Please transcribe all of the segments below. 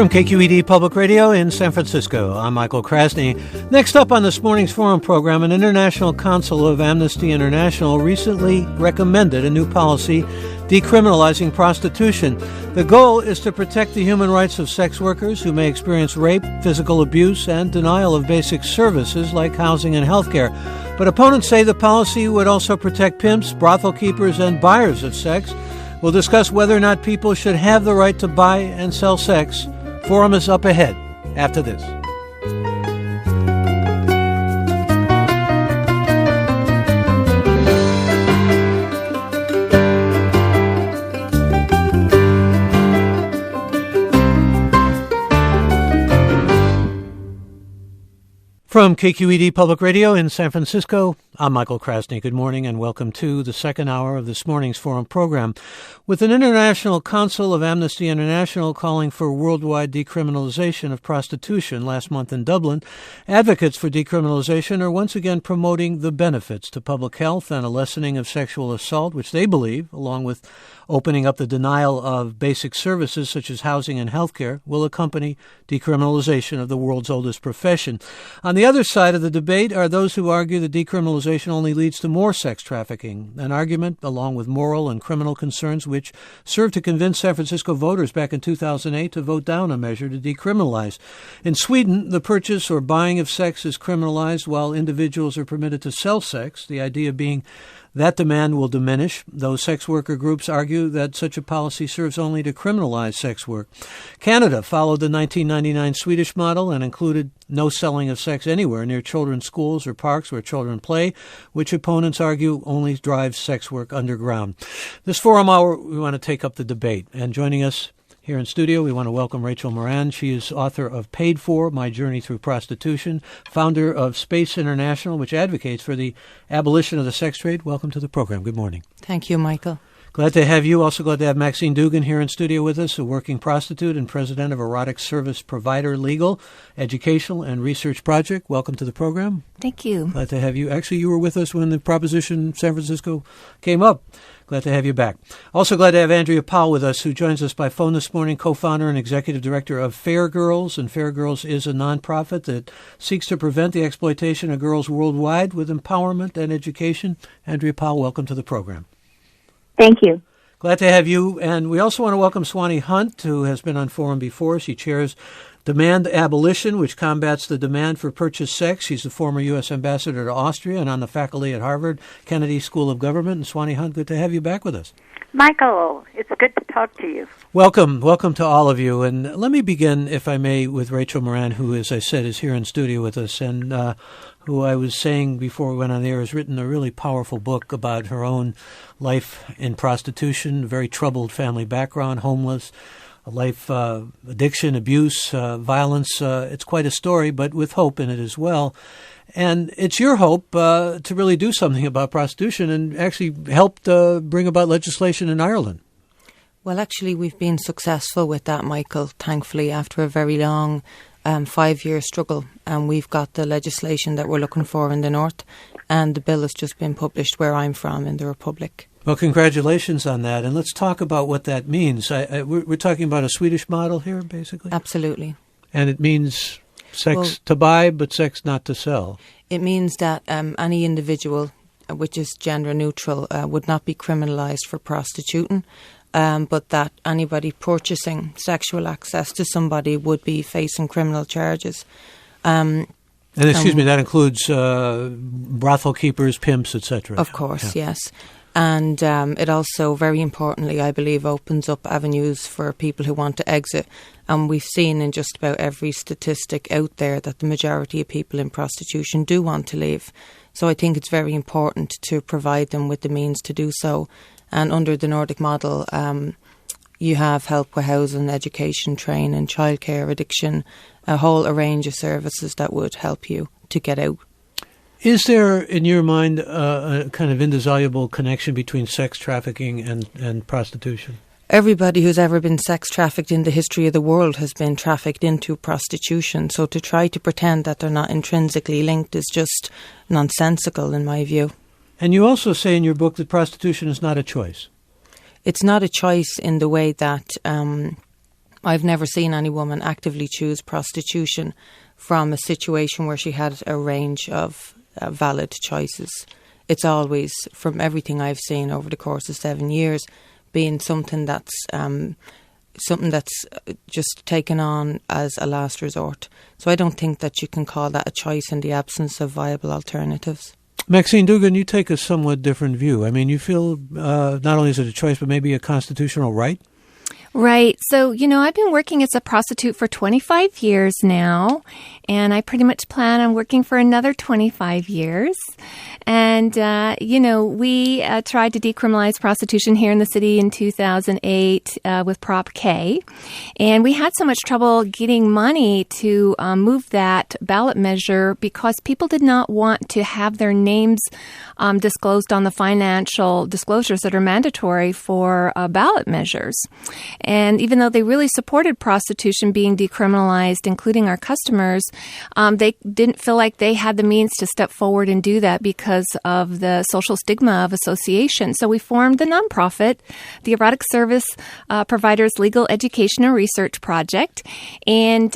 From KQED Public Radio in San Francisco, I'm Michael Krasny. Next up on this morning's Forum program, an International Council of Amnesty International recently recommended a new policy decriminalizing prostitution. The goal is to protect the human rights of sex workers who may experience rape, physical abuse, and denial of basic services like housing and health care. But opponents say the policy would also protect pimps, brothel keepers, and buyers of sex. We'll discuss whether or not people should have the right to buy and sell sex. Forum is up ahead after this. From KQED Public Radio in San Francisco, I'm Michael Krasny. Good morning and welcome to the second hour of this morning's Forum program. With an International Council of Amnesty International calling for worldwide decriminalization of prostitution last month in Dublin, advocates for decriminalization are once again promoting the benefits to public health and a lessening of sexual assault, which they believe, along with opening up the denial of basic services such as housing and health care, will accompany decriminalization of the world's oldest profession. On the other side of the debate are those who argue that decriminalization only leads to more sex trafficking, an argument along with moral and criminal concerns which served to convince San Francisco voters back in 2008 to vote down a measure to decriminalize. In Sweden, the purchase or buying of sex is criminalized while individuals are permitted to sell sex, the idea being that demand will diminish, though sex worker groups argue that such a policy serves only to criminalize sex work. Canada followed the 1999 Swedish model and included no selling of sex anywhere near children's schools or parks where children play, which opponents argue only drives sex work underground. This Forum Hour, we want to take up the debate. And joining us here in studio, we want to welcome Rachel Moran. She is author of Paid For, My Journey Through Prostitution, founder of Space International, which advocates for the abolition of the sex trade. Welcome to the program. Good morning. Thank you, Michael. Glad to have you. Also glad to have Maxine Doogan here in studio with us, a working prostitute and president of Erotic Service Provider Legal, Educational, and Research Project. Welcome to the program. Thank you. Glad to have you. Actually, you were with us when the Proposition San Francisco came up. Glad to have you back. Also glad to have Andrea Powell with us, who joins us by phone this morning, co-founder and executive director of Fair Girls. And Fair Girls is a nonprofit that seeks to prevent the exploitation of girls worldwide with empowerment and education. Andrea Powell, welcome to the program. Thank you. Glad to have you. And we also want to welcome Swanee Hunt, who has been on Forum before. She chairs Demand Abolition, which combats the demand for purchased sex. She's the former U.S. ambassador to Austria and on the faculty at Harvard Kennedy School of Government. And Swanee Hunt, good to have you back with us. Michael, it's good to talk to you. Welcome to all of you. And let me begin, if I may, with Rachel Moran, who, as I said, is here in studio with us, and who I was saying before we went on the air has written a really powerful book about her own life in prostitution, very troubled family background, homeless, life addiction, abuse, violence. It's quite a story, but with hope in it as well. And it's your hope to really do something about prostitution and actually help bring about legislation in Ireland. Well, actually, we've been successful with that, Michael, thankfully, after a very long 5-year struggle. And we've got the legislation that we're looking for in the north. And the bill has just been published where I'm from in the Republic. Well, congratulations on that. And let's talk about what that means. We're talking about a Swedish model here, basically? Absolutely. And it means sex to buy, but sex not to sell. It means that any individual, which is gender neutral, would not be criminalised for prostituting, but that anybody purchasing sexual access to somebody would be facing criminal charges. And excuse me, that includes brothel keepers, pimps, etc. Of course, yes. And it also, very importantly, I believe, opens up avenues for people who want to exit. And we've seen in just about every statistic out there that the majority of people in prostitution do want to leave. So I think it's very important to provide them with the means to do so. And under the Nordic model, you have help with housing, education, training, childcare, addiction, a whole range of services that would help you to get out. Is there, in your mind, a kind of indissoluble connection between sex trafficking and prostitution? Everybody who's ever been sex trafficked in the history of the world has been trafficked into prostitution. So to try to pretend that they're not intrinsically linked is just nonsensical, in my view. And you also say in your book that prostitution is not a choice. It's not a choice in the way that I've never seen any woman actively choose prostitution from a situation where she had a range of valid choices. It's always, from everything I've seen over the course of 7 years, been something that's just taken on as a last resort. So I don't think that you can call that a choice in the absence of viable alternatives. Maxine Doogan, you take a somewhat different view. I mean, you feel not only is it a choice, but maybe a constitutional right? Right. So, I've been working as a prostitute for 25 years now, and I pretty much plan on working for another 25 years. And, we tried to decriminalize prostitution here in the city in 2008 with Prop K. And we had so much trouble getting money to move that ballot measure because people did not want to have their names disclosed on the financial disclosures that are mandatory for ballot measures. And even though they really supported prostitution being decriminalized, including our customers, they didn't feel like they had the means to step forward and do that because of the social stigma of association. So we formed the nonprofit, the Erotic Service Providers Legal Education and Research Project. And,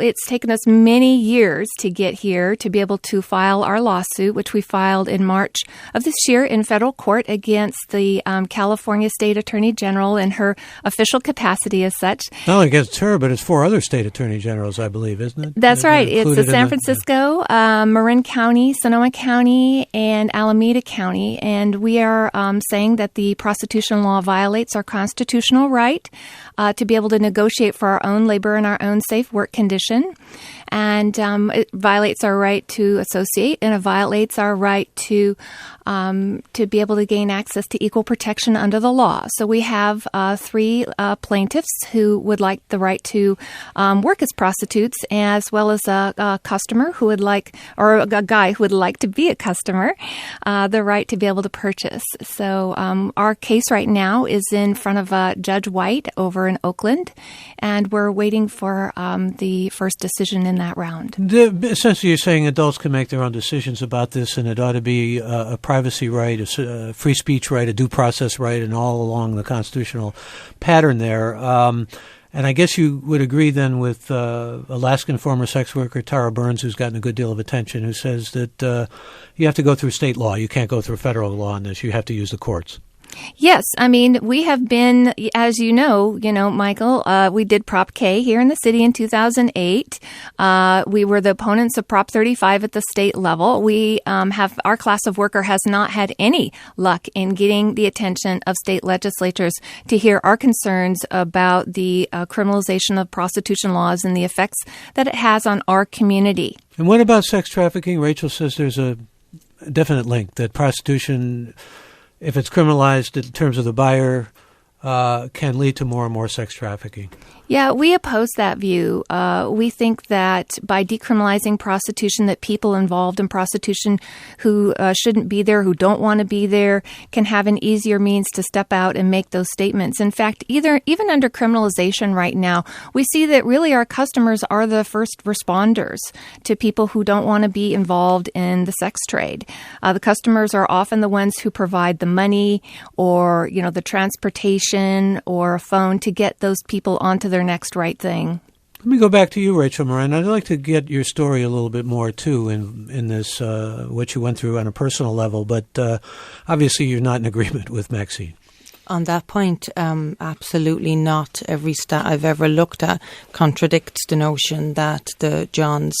it's taken us many years to get here to be able to file our lawsuit, which we filed in March of this year in federal court against the California State Attorney General in her official capacity as such. Not only against her, but it's 4 other state attorney generals, I believe, isn't it? That's right. It's the San Francisco, Marin County, Sonoma County, and Alameda County. And we are saying that the prostitution law violates our constitutional right to be able to negotiate for our own labor and our own safe work condition. And it violates our right to associate, and it violates our right to be able to gain access to equal protection under the law. So we have 3 plaintiffs who would like the right to work as prostitutes, as well as a customer who would like, or a guy who would like to be a customer, the right to be able to purchase. So our case right now is in front of Judge White over in Oakland, and we're waiting for the first decision in that round. Essentially, you're saying adults can make their own decisions about this, and it ought to be a privacy right, a free speech right, a due process right, and all along the constitutional pattern there. And I guess you would agree then with Alaskan former sex worker Tara Burns, who's gotten a good deal of attention, who says that you have to go through state law. You can't go through federal law on this. You have to use the courts. Yes. I mean, we have been, as you know, Michael, we did Prop K here in the city in 2008. We were the opponents of Prop 35 at the state level. We have, our class of worker has not had any luck in getting the attention of state legislatures to hear our concerns about the criminalization of prostitution laws and the effects that it has on our community. And what about sex trafficking? Rachel says there's a definite link that prostitution, if it's criminalized in terms of the buyer, can lead to more and more sex trafficking. Yeah, we oppose that view. We think that by decriminalizing prostitution, that people involved in prostitution who shouldn't be there, who don't want to be there, can have an easier means to step out and make those statements. In fact, even under criminalization right now, we see that really our customers are the first responders to people who don't want to be involved in the sex trade. The customers are often the ones who provide the money or, the transportation or a phone to get those people onto their next right thing. Let me go back to you, Rachel Moran. I'd like to get your story a little bit more, too, in this, what you went through on a personal level. But obviously you're not in agreement with Maxine. On that point, absolutely not. Every stat I've ever looked at contradicts the notion that the Johns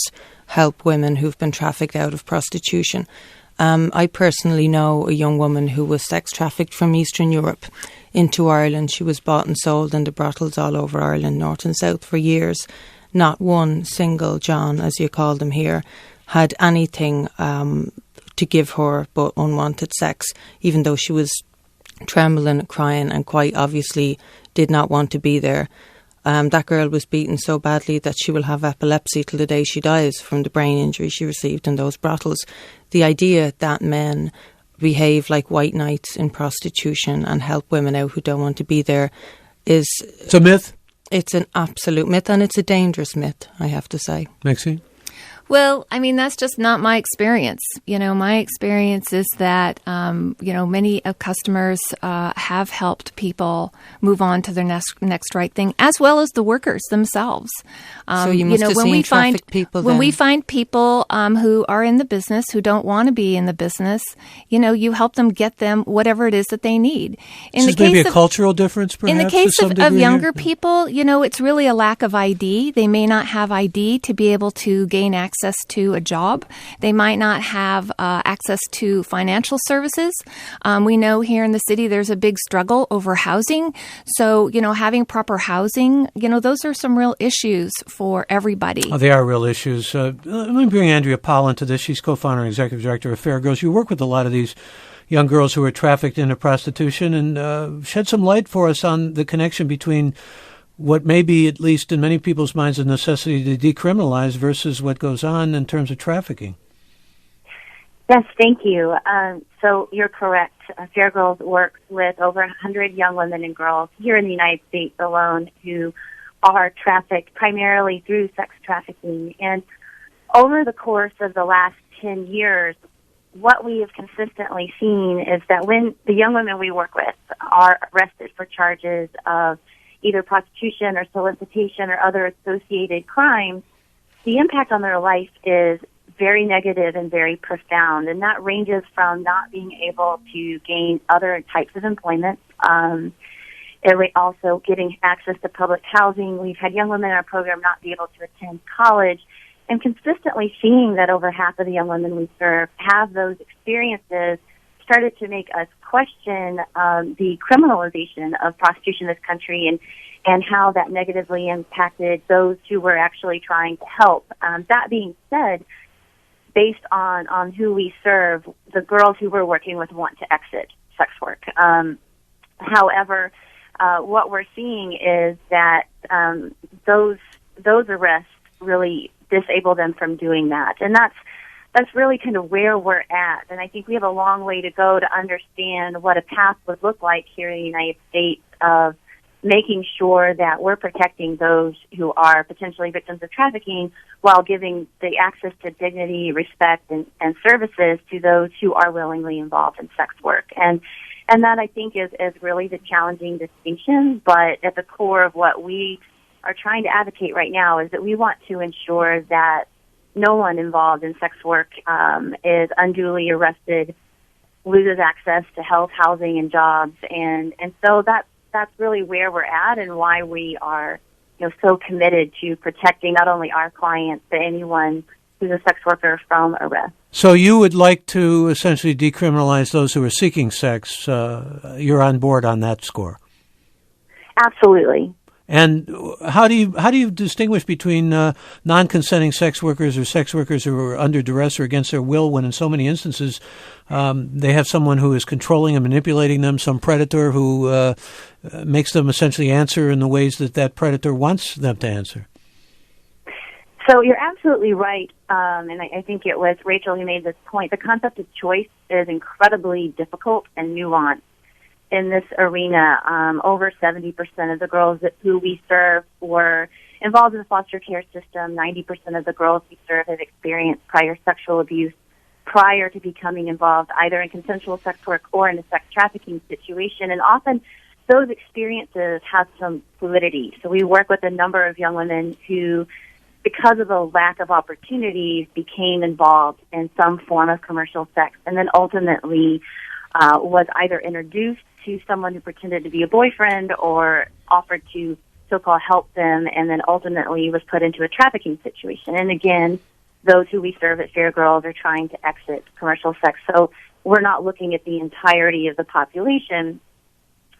help women who've been trafficked out of prostitution. I personally know a young woman who was sex trafficked from Eastern Europe into Ireland. She was bought and sold in the brothels all over Ireland, north and south, for years. Not one single John, as you call them here, had anything to give her but unwanted sex, even though she was trembling, crying, and quite obviously did not want to be there. That girl was beaten so badly that she will have epilepsy till the day she dies from the brain injury she received in those brothels. The idea that men behave like white knights in prostitution and help women out who don't want to be there is... It's a myth? It's an absolute myth, and it's a dangerous myth, I have to say. Maxine? Well, I mean, that's just not my experience. My experience is that, many customers have helped people move on to their next right thing, as well as the workers themselves. So you must have seen trafficked people then. When we find people who are in the business, who don't want to be in the business, you help them get them whatever it is that they need. So there's maybe a cultural difference, perhaps? In the case of younger here? people, it's really a lack of ID. They may not have ID to be able to gain access to a job. They might not have access to financial services. We know here in the city there's a big struggle over housing. So, having proper housing, those are some real issues for everybody. Oh, they are real issues. Let me bring Andrea Powell into this. She's co-founder and executive director of Fair Girls. You work with a lot of these young girls who are trafficked into prostitution, and shed some light for us on the connection between what may be, at least in many people's minds, a necessity to decriminalize versus what goes on in terms of trafficking. Yes, thank you. So you're correct. Fair Girls works with over 100 young women and girls here in the United States alone who are trafficked primarily through sex trafficking. And over the course of the last 10 years, what we have consistently seen is that when the young women we work with are arrested for charges of either prostitution or solicitation or other associated crimes, the impact on their life is very negative and very profound. And that ranges from not being able to gain other types of employment, also getting access to public housing. We've had young women in our program not be able to attend college, and consistently seeing that over half of the young women we serve have those experiences started to make us question the criminalization of prostitution in this country and how that negatively impacted those who were actually trying to help. That being said, based on who we serve, the girls who we're working with want to exit sex work. However, what we're seeing is that those arrests really disable them from doing that. And that's really kind of where we're at. And I think we have a long way to go to understand what a path would look like here in the United States of making sure that we're protecting those who are potentially victims of trafficking while giving the access to dignity, respect, and services to those who are willingly involved in sex work. And that, I think, is really the challenging distinction. But at the core of what we are trying to advocate right now is that we want to ensure that no one involved in sex work is unduly arrested, loses access to health, housing, and jobs. And so that's really where we're at and why we are so committed to protecting not only our clients, but anyone who's a sex worker from arrest. So you would like to essentially decriminalize those who are seeking sex. You're on board on that score. Absolutely. And how do you distinguish between non-consenting sex workers or sex workers who are under duress or against their will when in so many instances they have someone who is controlling and manipulating them, some predator who makes them essentially answer in the ways that predator wants them to answer? So you're absolutely right, and I think it was Rachel who made this point. The concept of choice is incredibly difficult and nuanced in this arena. Over 70% of the girls who we serve were involved in the foster care system. 90% of the girls we serve have experienced prior sexual abuse prior to becoming involved either in consensual sex work or in a sex trafficking situation. And often those experiences have some fluidity. So we work with a number of young women who, because of a lack of opportunities, became involved in some form of commercial sex and then ultimately was either introduced to someone who pretended to be a boyfriend or offered to so-called help them and then ultimately was put into a trafficking situation. And again, those who we serve at Fair Girls are trying to exit commercial sex. So we're not looking at the entirety of the population.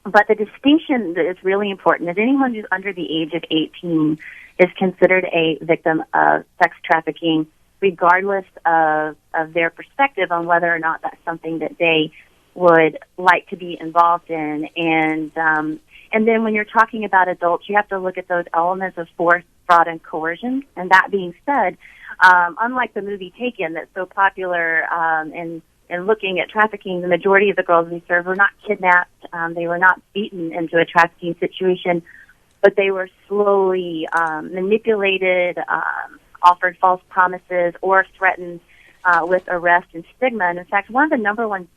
But the distinction that is really important is anyone who's under the age of 18 is considered a victim of sex trafficking, regardless of their perspective on whether or not that's something that they would like to be involved in. And then when you're talking about adults, you have to look at those elements of force, fraud, and coercion. And that being said, unlike the movie Taken that's so popular in looking at trafficking, the majority of the girls we serve were not kidnapped. They were not beaten into a trafficking situation, but they were slowly manipulated, offered false promises or threatened with arrest and stigma. And in fact, one of the number one,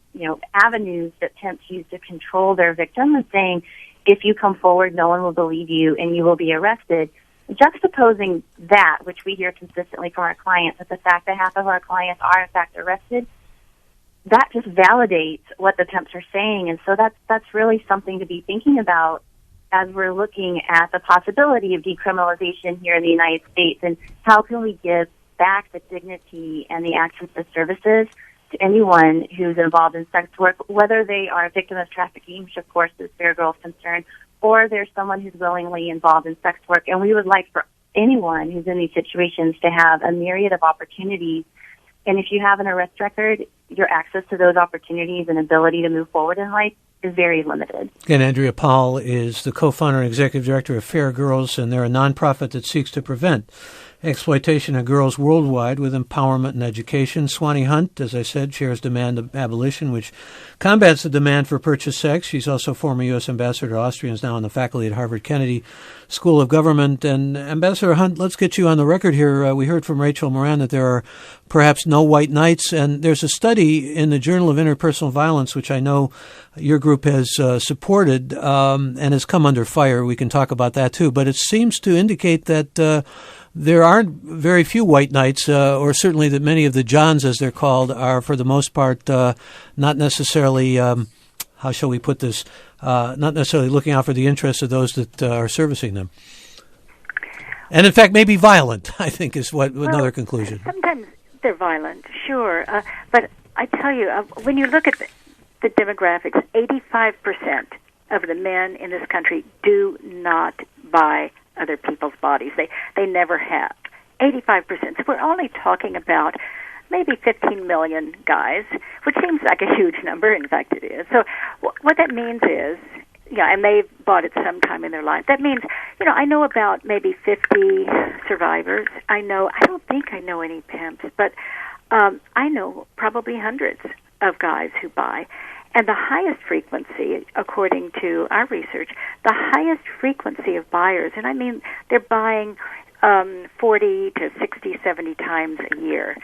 avenues that pimps use to control their victim is saying, if you come forward, no one will believe you and you will be arrested. Juxtaposing that, which we hear consistently from our clients, with the fact that half of our clients are in fact arrested, that just validates what the pimps are saying. And so that's really something to be thinking about as we're looking at the possibility of decriminalization here in the United States, and how can we give back the dignity and the access to services to anyone who's involved in sex work, whether they are a victim of trafficking, which of course is Fair Girl's concern, or there's someone who's willingly involved in sex work. And we would like for anyone who's in these situations to have a myriad of opportunities. And if you have an arrest record, your access to those opportunities and ability to move forward in life is very limited. Again, Andrea Powell is the co-founder and executive director of Fair Girls, and they're a nonprofit that seeks to prevent exploitation of girls worldwide with empowerment and education. Swanee Hunt, as I said, shares demand of abolition, which combats the demand for purchased sex. She's also former U.S. ambassador to Austria and is now on the faculty at Harvard Kennedy School of Government. And Ambassador Hunt, let's get you on the record here. We heard from Rachel Moran that there are perhaps no white knights, and there's a study in the Journal of Interpersonal Violence, which I know your group has supported and has come under fire. We can talk about that too, but it seems to indicate that there aren't very few white knights, or certainly that many of the Johns, as they're called, are for the most part not necessarily, how shall we put this, not necessarily looking out for the interests of those that are servicing them. And in fact, maybe violent, I think, is another conclusion. Sometimes they're violent, sure. But I tell you, when you look at the demographics, 85% of the men in this country do not buy other people's bodies. They never have. 85%. So we're only talking about maybe 15 million guys, which seems like a huge number. In fact, it is. So what that means is, and they've bought it sometime in their life. That means, I know about maybe 50 survivors. I don't think I know any pimps, but I know probably hundreds of guys who buy. And the highest frequency, according to our research, the highest frequency of buyers, and I mean they're buying 40 to 60, 70 times a year.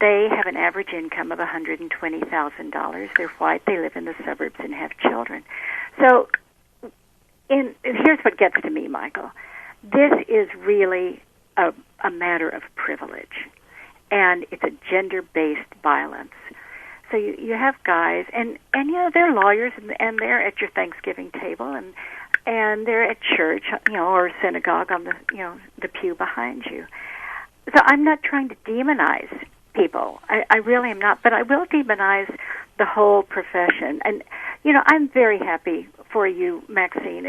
They have an average income of $120,000. They're white. They live in the suburbs and have children. So here's what gets to me, Michael. This is really a matter of privilege, and it's a gender-based violence. So you have guys, and they're lawyers, and they're at your Thanksgiving table, and they're at church, or synagogue on the pew behind you. So I'm not trying to demonize people. I really am not, but I will demonize the whole profession. And I'm very happy for you, Maxine,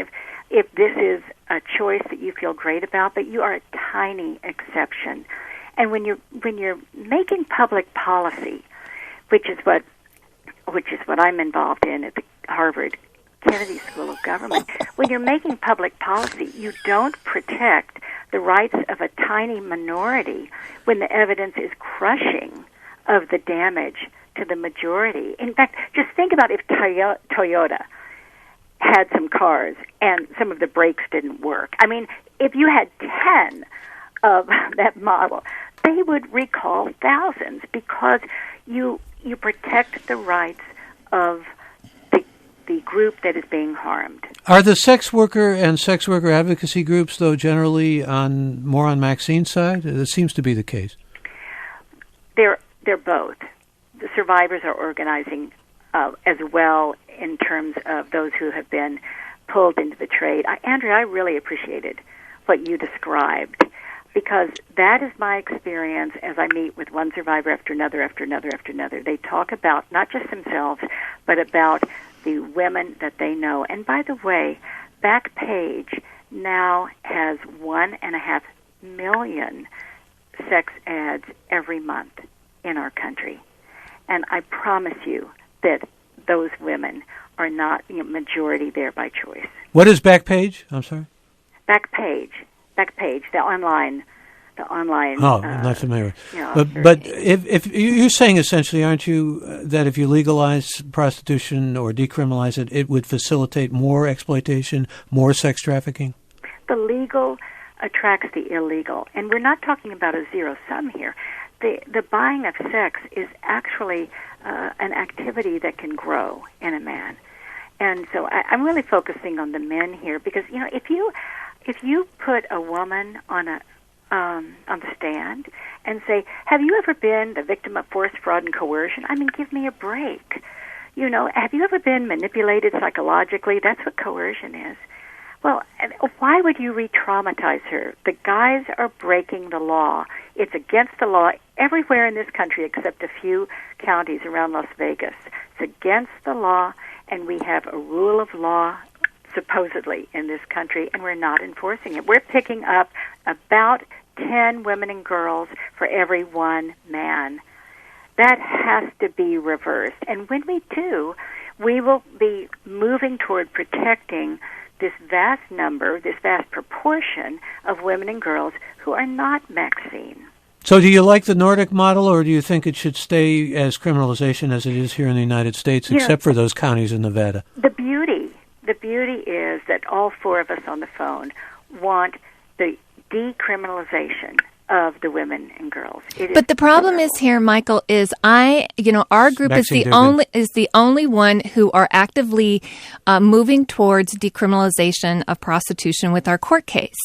if this is a choice that you feel great about, but you are a tiny exception. And when you're making public policy, which is what I'm involved in at the Harvard Kennedy School of Government. When you're making public policy, you don't protect the rights of a tiny minority when the evidence is crushing of the damage to the majority. In fact, just think about if Toyota had some cars and some of the brakes didn't work. I mean, if you had 10 of that model, they would recall thousands because you protect the rights of the group that is being harmed. Are the sex worker and sex worker advocacy groups, though, generally more on Maxine's side? It seems to be the case. They're both. The survivors are organizing as well in terms of those who have been pulled into the trade. Andrea, I really appreciated what you described, because that is my experience as I meet with one survivor after another, after another, after another. They talk about not just themselves, but about the women that they know. And by the way, Backpage now has 1.5 million sex ads every month in our country. And I promise you that those women are not majority there by choice. What is Backpage? I'm sorry? Backpage, the online. Oh, I'm not familiar. But if you're saying essentially, aren't you, that if you legalize prostitution or decriminalize it, it would facilitate more exploitation, more sex trafficking? The legal attracts the illegal. And we're not talking about a zero sum here. The buying of sex is actually an activity that can grow in a man. And so I'm really focusing on the men here because, if you put a woman on the stand and say, have you ever been the victim of force, fraud, and coercion? I mean, give me a break. Have you ever been manipulated psychologically? That's what coercion is. Well, why would you re-traumatize her? The guys are breaking the law. It's against the law everywhere in this country except a few counties around Las Vegas. It's against the law, and we have a rule of law, supposedly, in this country, and we're not enforcing it. We're picking up about 10 women and girls for every one man. That has to be reversed. And when we do, we will be moving toward protecting this vast number, this vast proportion of women and girls who are not Maxine. So do you like the Nordic model, or do you think it should stay as criminalization as it is here in the United States, except for those counties in Nevada? The beauty is that all four of us on the phone want the decriminalization of the women and girls. But the problem is here, Michael, is our group Maxine is the only one who are actively moving towards decriminalization of prostitution with our court case.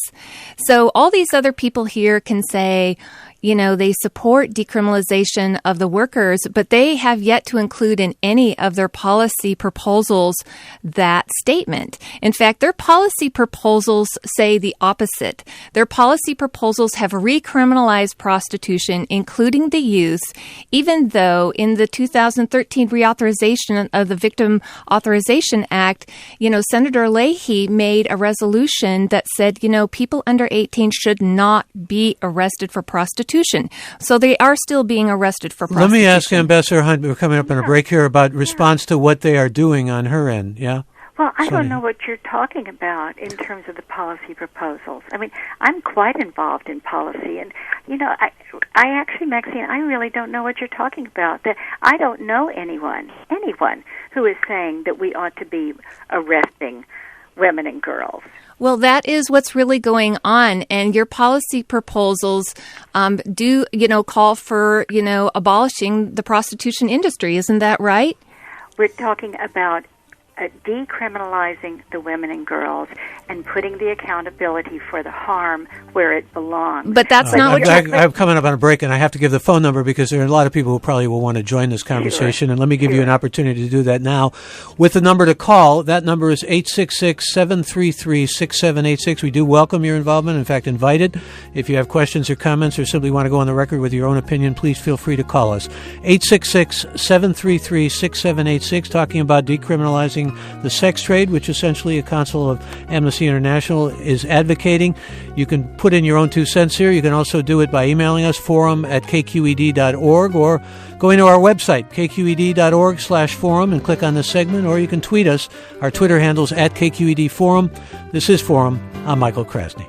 So all these other people here can say, they support decriminalization of the workers, but they have yet to include in any of their policy proposals that statement. In fact, their policy proposals say the opposite. Their policy proposals have recriminalized prostitution, including the youth, even though in the 2013 reauthorization of the Victim Authorization Act, Senator Leahy made a resolution that said, people under 18 should not be arrested for prostitution. So they are still being arrested for prostitution. Let me ask Ambassador Hunt, we're coming up on a break here, about response to what they are doing on her end, yeah? Well, I don't know what you're talking about in terms of the policy proposals. I mean, I'm quite involved in policy, and, I actually, Maxine, I really don't know what you're talking about. That I don't know anyone who is saying that we ought to be arresting women and girls. Well, that is what's really going on, and your policy proposals do, call for, abolishing the prostitution industry. Isn't that right? We're talking about decriminalizing the women and girls and putting the accountability for the harm where it belongs. But that's not what I'm coming up on a break, and I have to give the phone number because there are a lot of people who probably will want to join this conversation. Sure. And let me give you an opportunity to do that now with the number to call. That number is 866-733-6786. We do welcome your involvement. In fact, invited. If you have questions or comments or simply want to go on the record with your own opinion, please feel free to call us. 866-733-6786, talking about decriminalizing the sex trade, which essentially a council of Amnesty International is advocating. You can put in your own 2 cents here. You can also do it by emailing us, forum@kqed.org, or going to our website, kqed.org/forum, and click on this segment, or you can tweet us. Our Twitter handle's @KQED Forum. This is Forum. I'm Michael Krasny.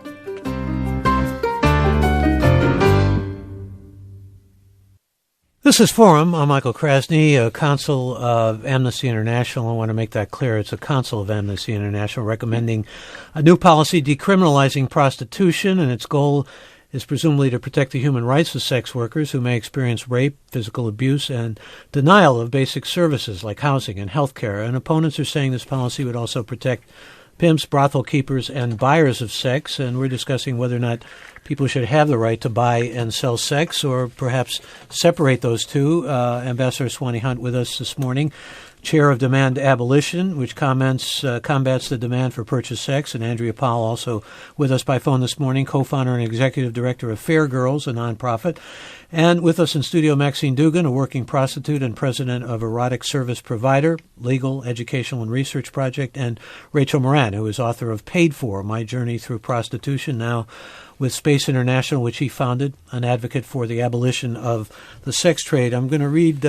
This is Forum. I'm Michael Krasny, a counsel of Amnesty International. I want to make that clear. It's a council of Amnesty International recommending a new policy decriminalizing prostitution, and its goal is presumably to protect the human rights of sex workers who may experience rape, physical abuse, and denial of basic services like housing and health care. And opponents are saying this policy would also protect pimps, brothel keepers, and buyers of sex, and we're discussing whether or not people should have the right to buy and sell sex, or perhaps separate those two. Ambassador Swanee Hunt with us this morning, chair of Demand Abolition, which combats the demand for purchased sex, and Andrea Powell also with us by phone this morning, co-founder and executive director of Fair Girls, a nonprofit. And with us in studio, Maxine Doogan, a working prostitute and president of Erotic Service Provider, Legal, Educational, and Research Project, and Rachel Moran, who is author of Paid For, My Journey Through Prostitution, now with Space International, which he founded, an advocate for the abolition of the sex trade. I'm going to read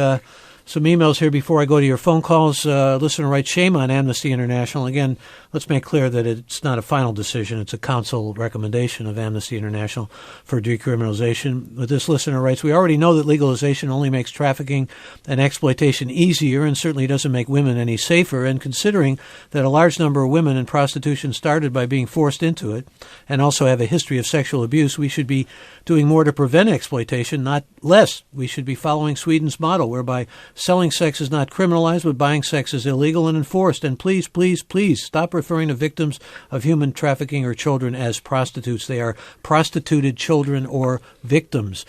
some emails here before I go to your phone calls. Listener writes, shame on Amnesty International. Again, let's make clear that it's not a final decision. It's a council recommendation of Amnesty International for decriminalization. But this listener writes, we already know that legalization only makes trafficking and exploitation easier and certainly doesn't make women any safer. And considering that a large number of women in prostitution started by being forced into it and also have a history of sexual abuse, we should be doing more to prevent exploitation, not less. We should be following Sweden's model, whereby selling sex is not criminalized, but buying sex is illegal and enforced. And please, please, please stop referring to victims of human trafficking or children as prostitutes. They are prostituted children or victims.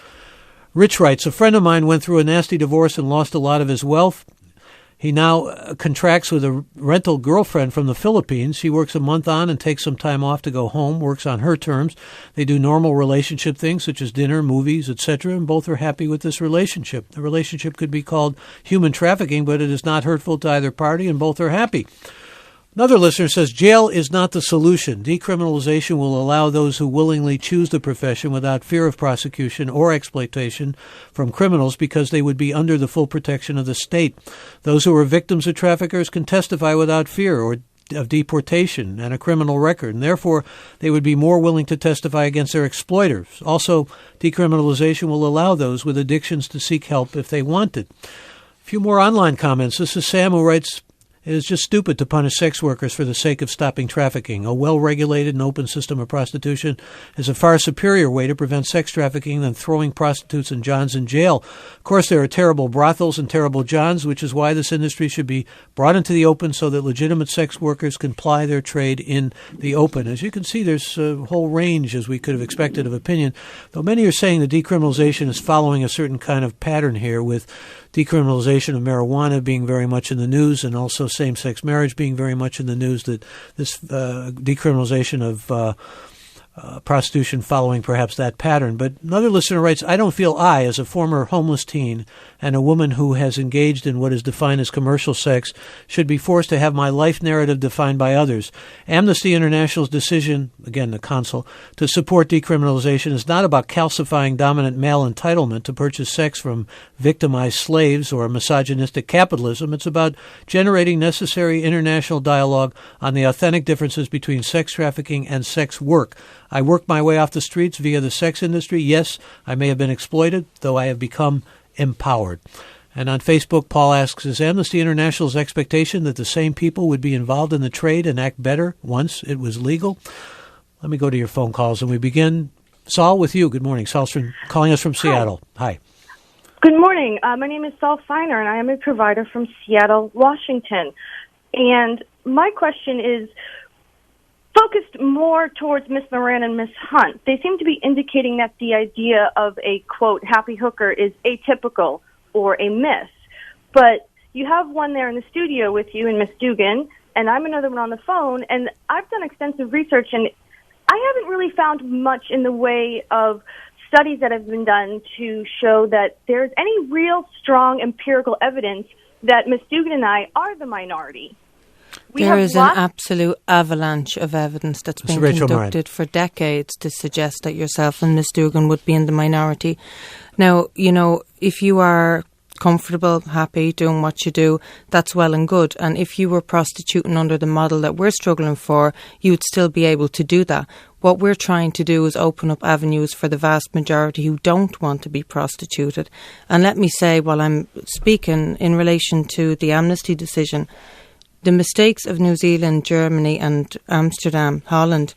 Rich writes, a friend of mine went through a nasty divorce and lost a lot of his wealth. He now contracts with a rental girlfriend from the Philippines. She works a month on and takes some time off to go home, works on her terms. They do normal relationship things such as dinner, movies, etc., and both are happy with this relationship. The relationship could be called human trafficking, but it is not hurtful to either party, and both are happy. Another listener says, jail is not the solution. Decriminalization will allow those who willingly choose the profession without fear of prosecution or exploitation from criminals because they would be under the full protection of the state. Those who are victims of traffickers can testify without fear of deportation and a criminal record, and therefore they would be more willing to testify against their exploiters. Also, decriminalization will allow those with addictions to seek help if they want it. A few more online comments. This is Sam, who writes, it is just stupid to punish sex workers for the sake of stopping trafficking. A well-regulated and open system of prostitution is a far superior way to prevent sex trafficking than throwing prostitutes and johns in jail. Of course, there are terrible brothels and terrible johns, which is why this industry should be brought into the open so that legitimate sex workers can ply their trade in the open. As you can see, there's a whole range, as we could have expected, of opinion, though many are saying that decriminalization is following a certain kind of pattern here, with decriminalization of marijuana being very much in the news, and also same-sex marriage being very much in the news, that this decriminalization of prostitution following perhaps that pattern. But another listener writes, I don't feel I, as a former homeless teen and a woman who has engaged in what is defined as commercial sex, should be forced to have my life narrative defined by others. Amnesty International's decision, again the council, to support decriminalization is not about calcifying dominant male entitlement to purchase sex from victimized slaves or misogynistic capitalism. It's about generating necessary international dialogue on the authentic differences between sex trafficking and sex work. I worked my way off the streets via the sex industry. Yes, I may have been exploited, though I have become empowered. And on Facebook, Paul asks, is Amnesty International's expectation that the same people would be involved in the trade and act better once it was legal? Let me go to your phone calls, and we begin, Saul, with you. Good morning. Saul's calling us from Seattle. Hi. Good morning. My name is Saul Feiner, and I am a provider from Seattle, Washington. And my question is focused more towards Miss Moran and Miss Hunt. They seem to be indicating that the idea of a, quote, happy hooker is atypical or a myth. But you have one there in the studio with you and Miss Doogan, and I'm another one on the phone, and I've done extensive research, and I haven't really found much in the way of studies that have been done to show that there's any real strong empirical evidence that Miss Doogan and I are the minority. There is an absolute avalanche of evidence that's been conducted for decades to suggest that yourself and Miss Doogan would be in the minority. Now, you know, if you are comfortable, happy, doing what you do, that's well and good. And if you were prostituting under the model that we're struggling for, you'd still be able to do that. What we're trying to do is open up avenues for the vast majority who don't want to be prostituted. And let me say, while I'm speaking in relation to the Amnesty decision, the mistakes of New Zealand, Germany and Amsterdam, Holland,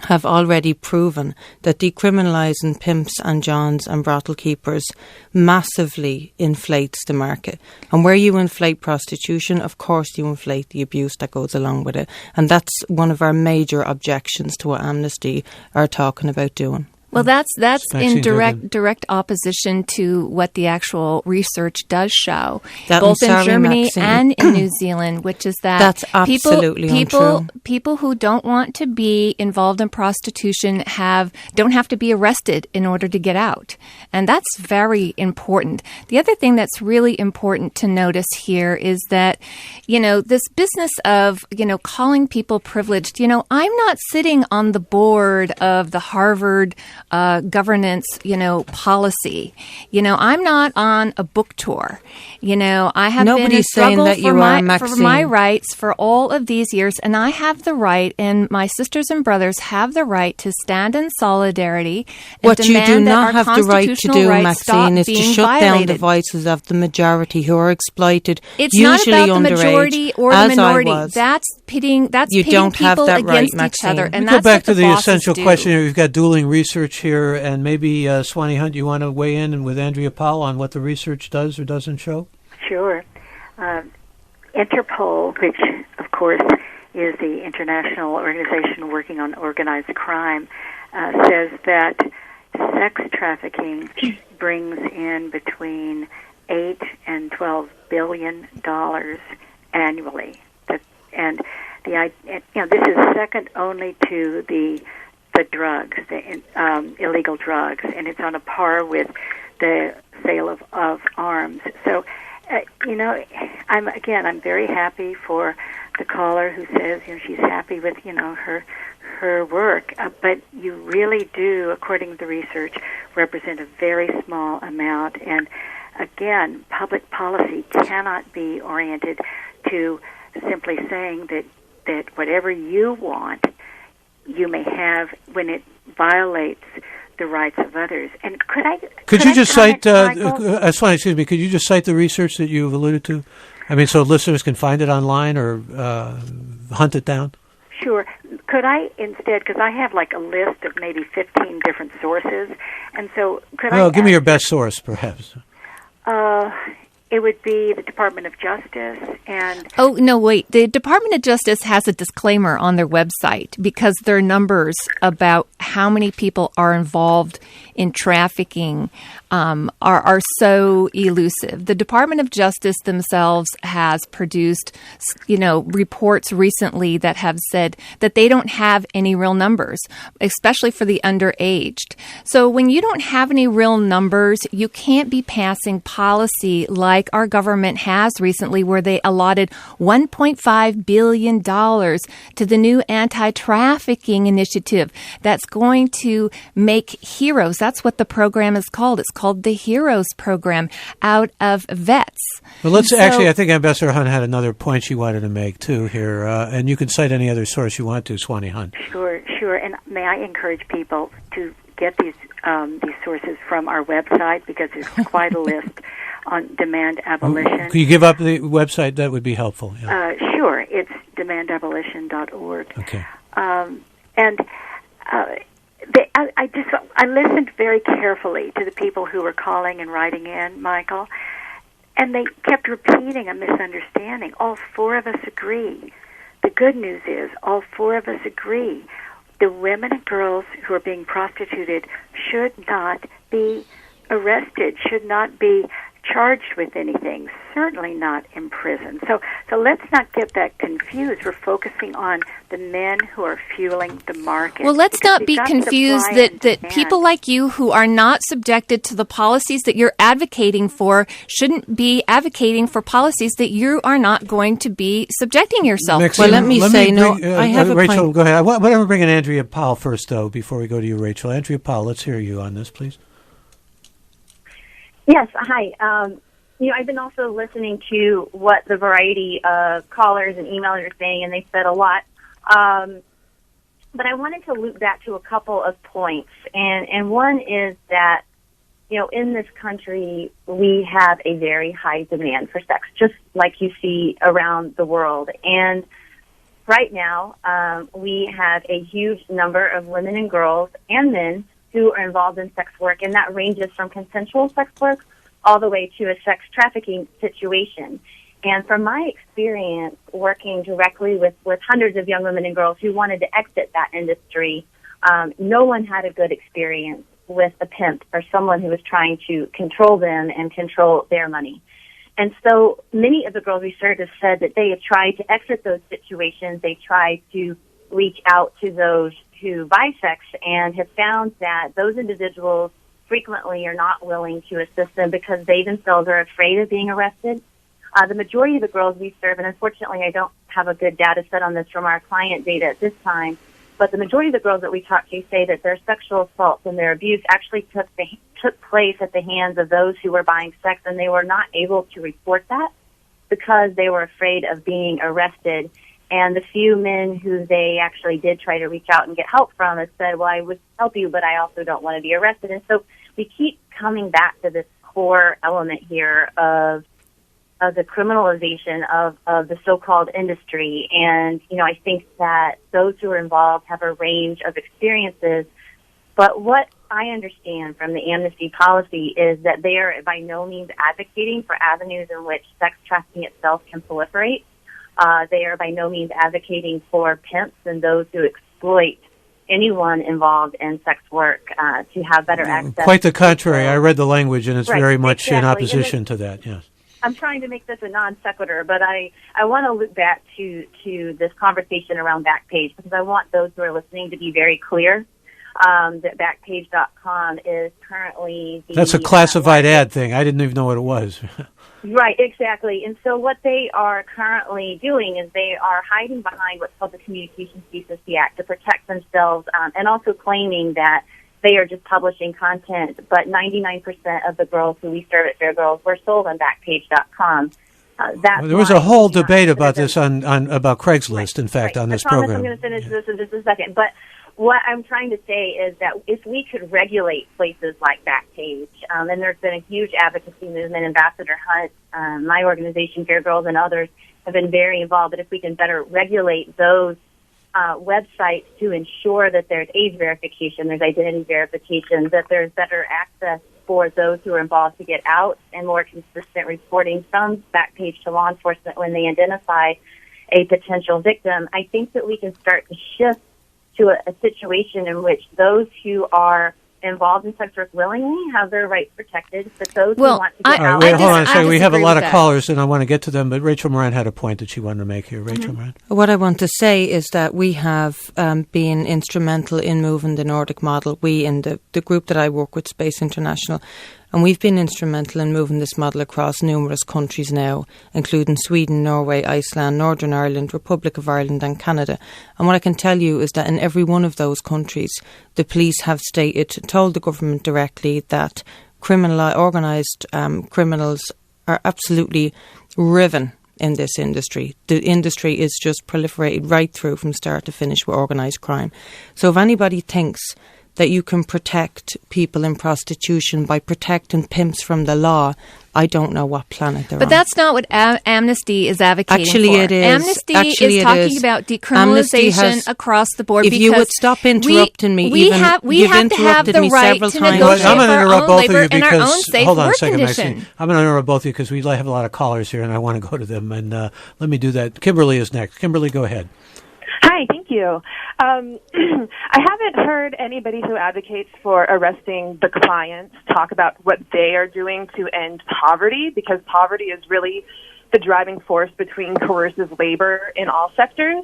have already proven that decriminalising pimps and johns and brothel keepers massively inflates the market. And where you inflate prostitution, of course you inflate the abuse that goes along with it. And that's one of our major objections to what Amnesty are talking about doing. Well, that's in direct opposition to what the actual research does show, both in Germany Maxine. And in New Zealand, which is that that's absolutely untrue. People who don't want to be involved in prostitution don't have to be arrested in order to get out, and that's very important. The other thing that's really important to notice here is that, you know, this business of, you know, calling people privileged. You know, I'm not sitting on the board of the Harvard governance, policy. I'm not on a book tour. I have been in a struggle for my rights for all of these years, and I have the right, and my sisters and brothers have the right to stand in solidarity and what you do not have the right to do, Maxine, is to shut down the voices of the majority who are exploited. It's usually not about the underage, majority or the minority. That's pitting people against each other, and that's go back what to the bosses essential do. question here. We've got dueling research here, and maybe Swanee Hunt, you want to weigh in with Andrea Powell on what the research does or doesn't show? Sure. Interpol, which of course is the international organization working on organized crime, says that sex trafficking brings in between $8 and $12 billion annually. And this is second only to the drugs, the illegal drugs, and it's on a par with the sale of arms. So, I'm very happy for the caller who says she's happy with her work, but you really do, according to the research, represent a very small amount. And again, public policy cannot be oriented to simply saying that whatever you want, you may have when it violates the rights of others. And could you just cite could you just cite the research that you've alluded to? I mean, so listeners can find it online or hunt it down? Sure. Could I instead, because I have like a list of maybe 15 different sources, and so give me your best source, perhaps. It would be the Department of Justice and... Oh, no, wait. The Department of Justice has a disclaimer on their website because their numbers about how many people are involved in trafficking are so elusive. The Department of Justice themselves has produced, reports recently that have said that they don't have any real numbers, especially for the underaged. So when you don't have any real numbers, you can't be passing policy like our government has recently, where they allotted $1.5 billion to the new anti-trafficking initiative that's going to make heroes. That's what the program is called. It's called the Heroes Program, out of vets. Well, I think Ambassador Hunt had another point she wanted to make, too, here. And you can cite any other source you want to, Swanee Hunt. Sure. And may I encourage people to get these sources from our website, because there's quite a list on demand abolition. Could you give up the website? That would be helpful. Yeah. Sure. It's demandabolition.org. Okay. I listened very carefully to the people who were calling and writing in, Michael, and they kept repeating a misunderstanding. All four of us agree. The good news is all four of us agree. The women and girls who are being prostituted should not be arrested, should not be charged with anything, certainly not in prison. So let's not get that confused. We're focusing on the men who are fueling the market. Well, let's not be confused that people like you who are not subjected to the policies that you're advocating for shouldn't be advocating for policies that you are not going to be subjecting yourself. Maxine, I have a Rachel, point. Go ahead. I want to bring in Andrea Powell first, though, before we go to you, Rachel. Andrea Powell, let's hear you on this, please. Yes, hi. I've been also listening to what the variety of callers and emailers are saying, and they said a lot. But I wanted to loop back to a couple of points. And one is that, in this country, we have a very high demand for sex, just like you see around the world. And right now, we have a huge number of women and girls and men who are involved in sex work, and that ranges from consensual sex work all the way to a sex trafficking situation. And from my experience working directly with hundreds of young women and girls who wanted to exit that industry, no one had a good experience with a pimp or someone who was trying to control them and control their money. And so many of the girls we served have said that they have tried to exit those situations. They tried to reach out to those who buy sex and have found that those individuals frequently are not willing to assist them because they themselves are afraid of being arrested. The majority of the girls we serve, and unfortunately I don't have a good data set on this from our client data at this time, But the majority of the girls that we talked to say that their sexual assaults and their abuse actually took place at the hands of those who were buying sex, and they were not able to report that because they were afraid of being arrested. And the few men who they actually did try to reach out and get help from have said, well, I would help you, but I also don't want to be arrested. And so we keep coming back to this core element here of the criminalization of the so-called industry. And, I think that those who are involved have a range of experiences. But what I understand from the Amnesty policy is that they are by no means advocating for avenues in which sex trafficking itself can proliferate. They are by no means advocating for pimps and those who exploit anyone involved in sex work to have better access. Quite the contrary. I read the language, and it's very much in opposition to that, yes. I'm trying to make this a non sequitur, but I want to loop back to this conversation around Backpage, because I want those who are listening to be very clear that Backpage.com is currently That's a classified ad thing. I didn't even know what it was. Right, exactly. And so what they are currently doing is they are hiding behind what's called the Communications Decency Act to protect themselves, and also claiming that they are just publishing content. But 99% of the girls who we serve at Fair Girls were sold on Backpage.com. There was a whole debate about this on about Craigslist, in fact, on this program. I'm going to finish this in just a second. But what I'm trying to say is that if we could regulate places like Backpage, and there's been a huge advocacy movement, Ambassador Hunt, my organization, Fair Girls, and others have been very involved, but if we can better regulate those websites to ensure that there's age verification, there's identity verification, that there's better access for those who are involved to get out, and more consistent reporting from Backpage to law enforcement when they identify a potential victim, I think that we can start to shift to a situation in which those who are involved in sex work willingly have their rights protected, but those who want to get out... Wait, hold on a second. We have a lot of callers, and I want to get to them, but Rachel Moran had a point that she wanted to make here. Rachel Moran? What I want to say is that we have been instrumental in moving the Nordic model. We, in the group that I work with, Space International, and we've been instrumental in moving this model across numerous countries now, including Sweden, Norway, Iceland, Northern Ireland, Republic of Ireland and Canada. And what I can tell you is that in every one of those countries, the police have told the government directly that organised criminals are absolutely riven in this industry. The industry is just proliferated right through from start to finish with organised crime. So if anybody thinks that you can protect people in prostitution by protecting pimps from the law, I don't know what planet they're on. But that's not what Amnesty is advocating Actually, for. it is. Amnesty is talking about decriminalization across the board. If you would stop interrupting me, we have to have the right to negotiate for our own labor and our own safe work condition. I'm going to interrupt both of you because we have a lot of callers here, and I want to go to them. And let me do that. Kimberly is next. Kimberly, go ahead. Hi, thank you. I haven't heard anybody who advocates for arresting the clients talk about what they are doing to end poverty, because poverty is really the driving force between coercive labor in all sectors.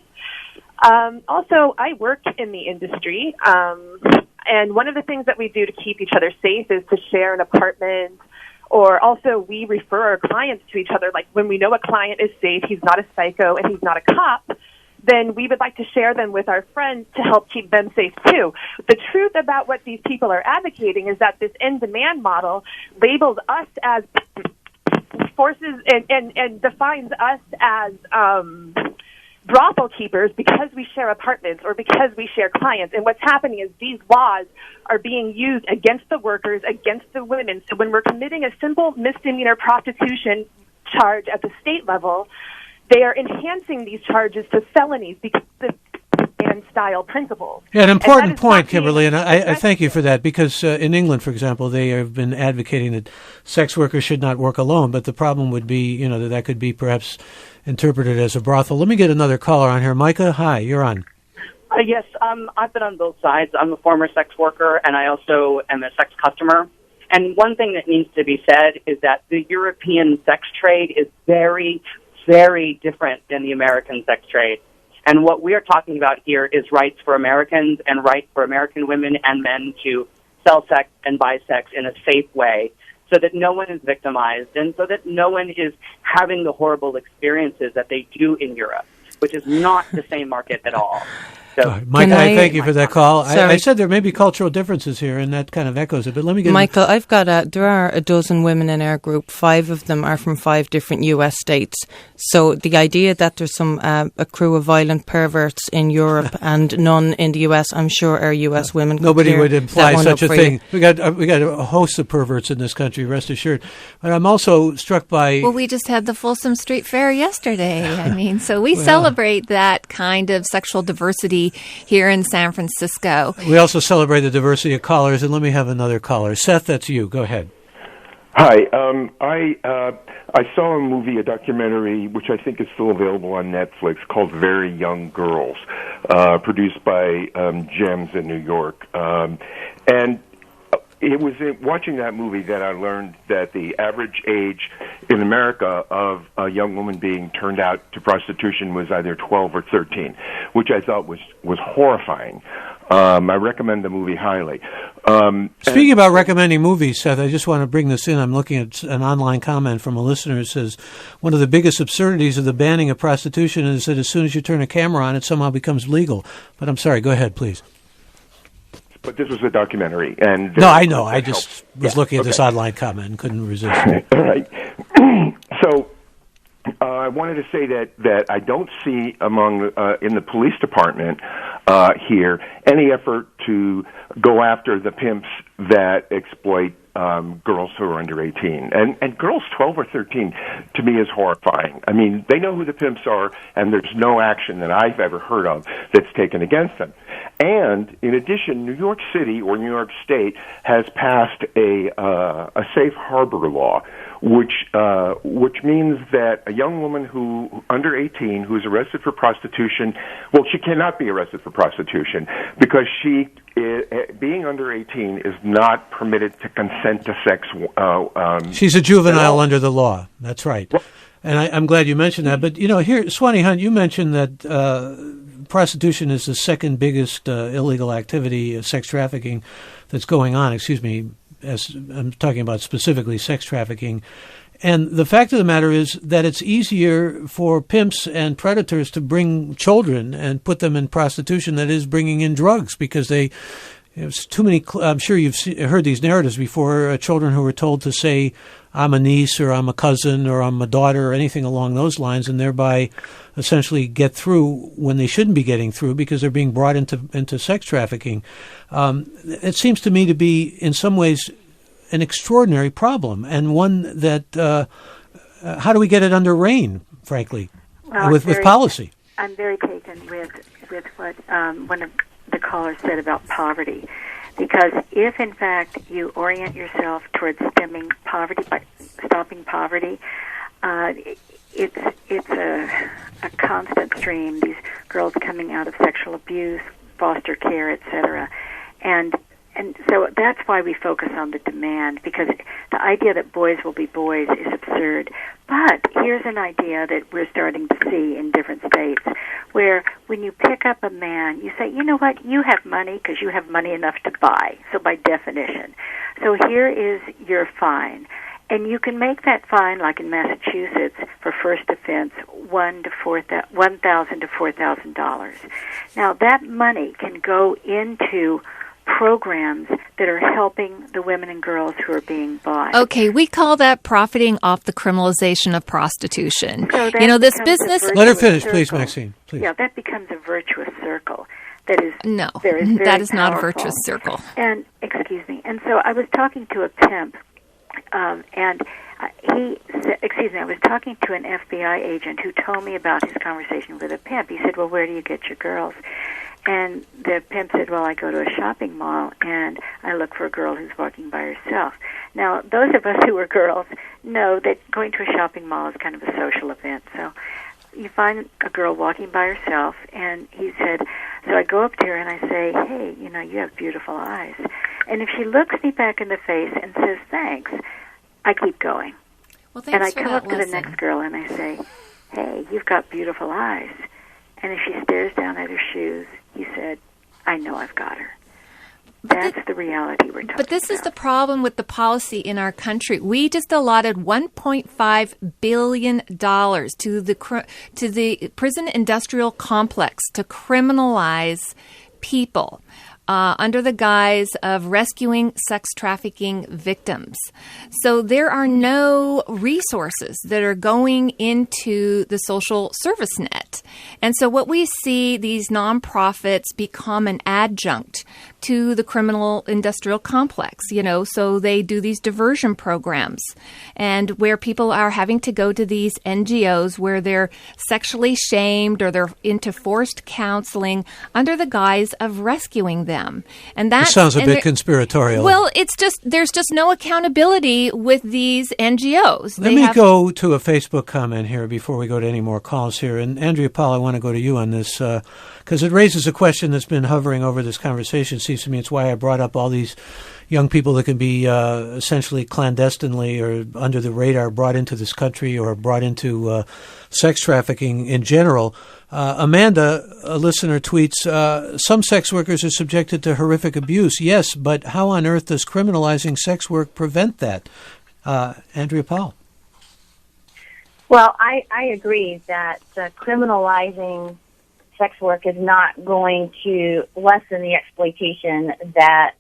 Also, I work in the industry, and one of the things that we do to keep each other safe is to share an apartment, or also we refer our clients to each other. Like when we know a client is safe, he's not a psycho and he's not a cop, then we would like to share them with our friends to help keep them safe too. The truth about what these people are advocating is that this in-demand model labels us as forces and defines us as brothel keepers because we share apartments or because we share clients. And what's happening is these laws are being used against the workers, against the women. So when we're committing a simple misdemeanor prostitution charge at the state level, they are enhancing these charges to felonies because of style principles. Yeah, an important point, Kimberly, and I thank you for that, because in England, for example, they have been advocating that sex workers should not work alone, but the problem would be, that could be perhaps interpreted as a brothel. Let me get another caller on here. Micah, hi, you're on. Yes, I've been on both sides. I'm a former sex worker, and I also am a sex customer. And one thing that needs to be said is that the European sex trade is very, very different than the American sex trade. And what we are talking about here is rights for Americans and rights for American women and men to sell sex and buy sex in a safe way so that no one is victimized and so that no one is having the horrible experiences that they do in Europe, which is not the same market at all. Mike, I thank you for that call. I said there may be cultural differences here, and that kind of echoes it. But let me get Michael. I've got there are a dozen women in our group. 5 of them are from 5 different U.S. states. So the idea that there's some a crew of violent perverts in Europe and none in the U.S., I'm sure our U.S. women. Nobody would imply such a thing. We got a host of perverts in this country. Rest assured. But I'm also struck by. Well, we just had the Folsom Street Fair yesterday. I mean, so we celebrate that kind of sexual diversity here in San Francisco. We also celebrate the diversity of callers, and let me have another caller. Seth, that's you. Go ahead. Hi. I saw a documentary, which I think is still available on Netflix, called Very Young Girls, produced by GEMS in New York. And it was watching that movie that I learned that the average age in America of a young woman being turned out to prostitution was either 12 or 13, which I thought was horrifying. I recommend the movie highly. Speaking about recommending movies, Seth, I just want to bring this in. I'm looking at an online comment from a listener who says, one of the biggest absurdities of the banning of prostitution is that as soon as you turn a camera on, it somehow becomes legal. But I'm sorry, go ahead, please. But this was a documentary, and no, I know. I just was looking at this online comment and couldn't resist. All right. So I wanted to say that I don't see among in the police department here any effort to go after the pimps that exploit girls who are under 18. And girls 12 or 13, to me, is horrifying. I mean, they know who the pimps are, and there's no action that I've ever heard of that's taken against them. And in addition, New York City or New York State has passed a safe harbor law, which means that a young woman who under 18 who is arrested for prostitution, well, she cannot be arrested for prostitution because she, being under 18, is not permitted to consent to sex. She's a juvenile under the law. That's right. Well, and I'm glad you mentioned that. But, here, Swanee Hunt, you mentioned that prostitution is the second biggest illegal activity, sex trafficking, that's going on. Excuse me, as I'm talking about specifically sex trafficking. And the fact of the matter is that it's easier for pimps and predators to bring children and put them in prostitution than it is bringing in drugs, because there's too many. I'm sure you've heard these narratives before. Children who were told to say, "I'm a niece," or "I'm a cousin," or "I'm a daughter," or anything along those lines, and thereby essentially get through when they shouldn't be getting through because they're being brought into sex trafficking. It seems to me to be, in some ways, an extraordinary problem, and one that how do we get it under rein, frankly, with policy? I'm very taken with what one of the callers said about poverty, because if in fact you orient yourself towards stemming poverty, by stopping poverty, it's a constant stream. These girls coming out of sexual abuse, foster care, etc., and so that's why we focus on the demand, because the idea that boys will be boys is absurd. But here's an idea that we're starting to see in different states, where when you pick up a man, you say, you know what, you have money because you have money enough to buy, so by definition. So here is your fine. And you can make that fine, like in Massachusetts, for first offense, $1,000 to $4,000. Now, that money can go into programs that are helping the women and girls who are being bought. Okay, we call that profiting off the criminalization of prostitution. So this business... Let her finish, please, Maxine. Please. Yeah, that becomes a virtuous circle. That is no, very that is powerful. not a virtuous circle. And, excuse me, and so I was talking to a pimp, and I was talking to an FBI agent who told me about his conversation with a pimp. He said, well, where do you get your girls? And the pimp said, well, I go to a shopping mall, and I look for a girl who's walking by herself. Now, those of us who are girls know that going to a shopping mall is kind of a social event. So you find a girl walking by herself, and he said, so I go up to her and I say, hey, you have beautiful eyes. And if she looks me back in the face and says, thanks, I keep going. Well, and I come up to the next girl and I say, hey, you've got beautiful eyes. And if she stares down at her shoes, he said, I know I've got her. That's the reality we're talking about. But this is the problem with the policy in our country. We just allotted $1.5 billion to the prison industrial complex to criminalize people under the guise of rescuing sex trafficking victims. So there are no resources that are going into the social service net. And so what we see, these nonprofits become an adjunct to the criminal industrial complex, so they do these diversion programs and where people are having to go to these NGOs where they're sexually shamed or they're into forced counseling under the guise of rescuing them. And that sounds a bit conspiratorial. Well, there's just no accountability with these NGOs. Let me go to a Facebook comment here before we go to any more calls here. And Andrea Paul, I want to go to you on this because it raises a question that's been hovering over this conversation. It seems to me it's why I brought up all these young people that can be essentially clandestinely or under the radar brought into this country or brought into sex trafficking in general. Amanda, a listener, tweets, some sex workers are subjected to horrific abuse. Yes, but how on earth does criminalizing sex work prevent that? Andrea Paul. Well, I agree that criminalizing sex work is not going to lessen the exploitation that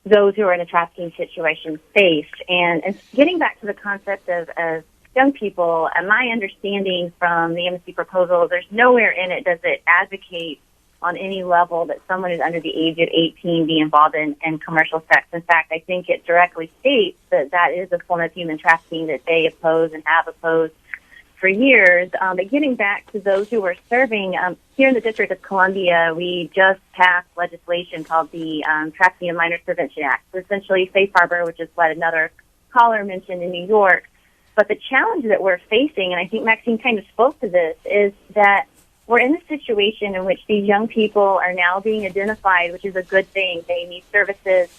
those who are in a trafficking situation face. And getting back to the concept of young people, and my understanding from the Amnesty proposal, there's nowhere in it does it advocate on any level that someone is under the age of 18 be involved in commercial sex. In fact, I think it directly states that is a form of human trafficking that they oppose and have opposed for years. But getting back to those who are serving, here in the District of Columbia, we just passed legislation called the Trafficking of Minors Prevention Act, essentially safe harbor, which is what another caller mentioned in New York. But the challenge that we're facing, and I think Maxine kind of spoke to this, is that we're in a situation in which these young people are now being identified, which is a good thing. They need services,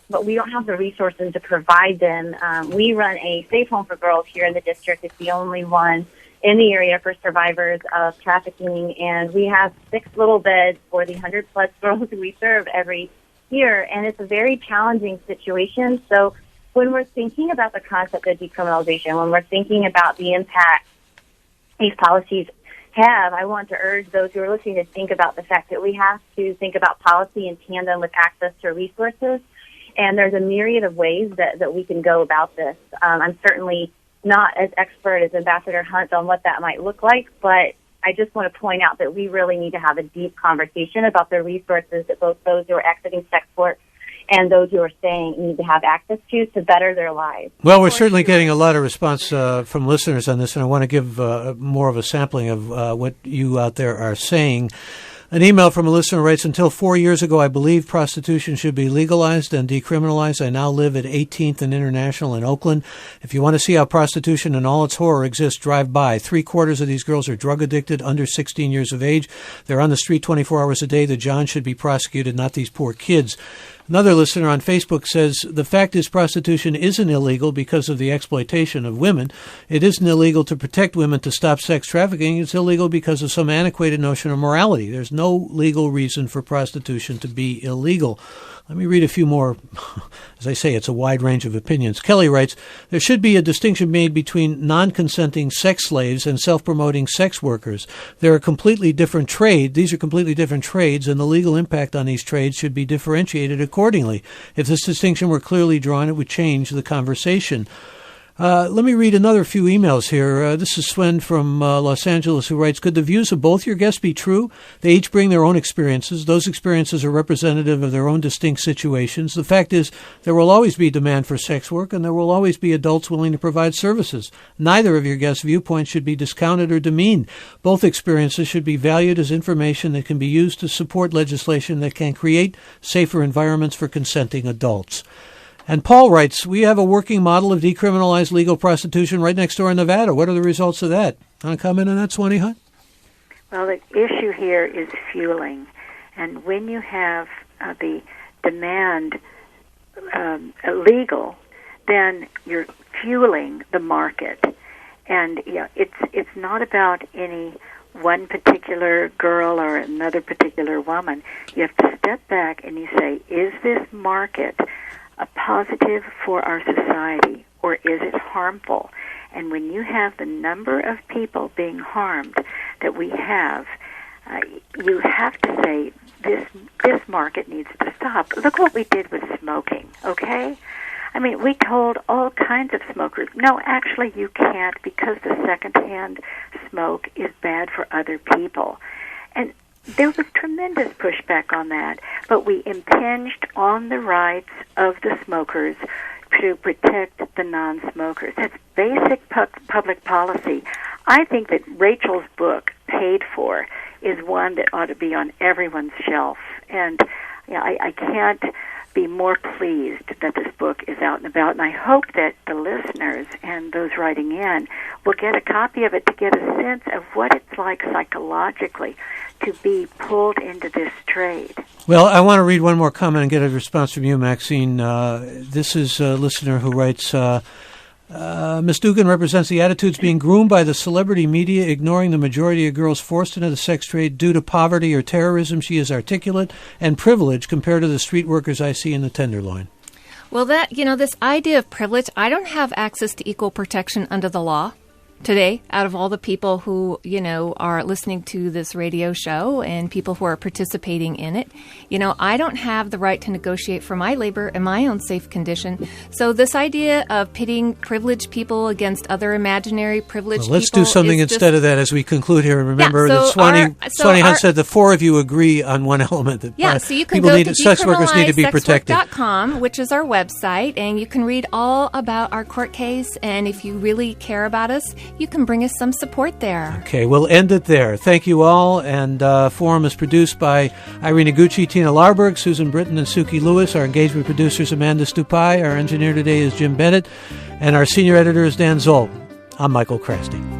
but we don't have the resources to provide them. We run a safe home for girls here in the district. It's the only one in the area for survivors of trafficking, and we have 6 little beds for the 100-plus girls we serve every year, and it's a very challenging situation. So when we're thinking about the concept of decriminalization, when we're thinking about the impact these policies have, I want to urge those who are listening to think about the fact that we have to think about policy in tandem with access to resources. And there's a myriad of ways that we can go about this. I'm certainly not as expert as Ambassador Hunt on what that might look like, but I just want to point out that we really need to have a deep conversation about the resources that both those who are exiting sex work and those who are staying need to have access to better their lives. Well, we're certainly getting a lot of response from listeners on this, and I want to give more of a sampling of what you out there are saying. An email from a listener writes, until 4 years ago, I believed prostitution should be legalized and decriminalized. I now live at 18th and International in Oakland. If you want to see how prostitution and all its horror exists, drive by. 3/4 of these girls are drug addicted, under 16 years of age. They're on the street 24 hours a day. The Johns should be prosecuted, not these poor kids. Another listener on Facebook says, the fact is prostitution isn't illegal because of the exploitation of women. It isn't illegal to protect women to stop sex trafficking. It's illegal because of some antiquated notion of morality. There's no legal reason for prostitution to be illegal. Let me read a few more. As I say, it's a wide range of opinions. Kelly writes, there should be a distinction made between non-consenting sex slaves and self-promoting sex workers. They're a completely different trade. These are completely different trades, and the legal impact on these trades should be differentiated accordingly. If this distinction were clearly drawn, it would change the conversation. Let me read another few emails here. This is Swen from Los Angeles who writes, could the views of both your guests be true? They each bring their own experiences. Those experiences are representative of their own distinct situations. The fact is, there will always be demand for sex work, and there will always be adults willing to provide services. Neither of your guests' viewpoints should be discounted or demeaned. Both experiences should be valued as information that can be used to support legislation that can create safer environments for consenting adults. And Paul writes, we have a working model of decriminalized legal prostitution right next door in Nevada. What are the results of that? Want to comment on that, Swanee Hunt? Well, the issue here is fueling. And when you have the demand illegal, then you're fueling the market. And it's not about any one particular girl or another particular woman. You have to step back and you say, is this market a positive for our society, or is it harmful? And when you have the number of people being harmed that we have, you have to say, this market needs to stop. Look what we did with smoking, okay? I mean, we told all kinds of smokers, no, actually you can't, because the secondhand smoke is bad for other people. And there was tremendous pushback on that, but we impinged on the rights of the smokers to protect the non-smokers. That's basic public policy. I think that Rachel's book, Paid For, is one that ought to be on everyone's shelf. And I can't be more pleased that this book is out and about, and I hope that the listeners and those writing in will get a copy of it to get a sense of what it's like psychologically to be pulled into this trade. Well, I want to read one more comment and get a response from you, Maxine. This is a listener who writes, Ms. Doogan represents the attitudes being groomed by the celebrity media, ignoring the majority of girls forced into the sex trade due to poverty or terrorism. She is articulate and privileged compared to the street workers I see in the Tenderloin. Well, this idea of privilege, I don't have access to equal protection under the law today, out of all the people who, are listening to this radio show and people who are participating in it. I don't have the right to negotiate for my labor in my own safe condition. So this idea of pitting privileged people against other imaginary privileged people. Let's do something instead of that as we conclude here. And remember that Swanee Hunt said the four of you agree on one element. That so you can go to sex workers need to be protected. decriminalization.com, which is our website, and you can read all about our court case. And if you really care about us, you can bring us some support there. Okay, we'll end it there. Thank you all. And Forum is produced by Irene Iguchi, Tina Larberg, Susan Britton, and Suki Lewis. Our engagement producer is Amanda Stupai. Our engineer today is Jim Bennett. And our senior editor is Dan Zoll. I'm Michael Krasny.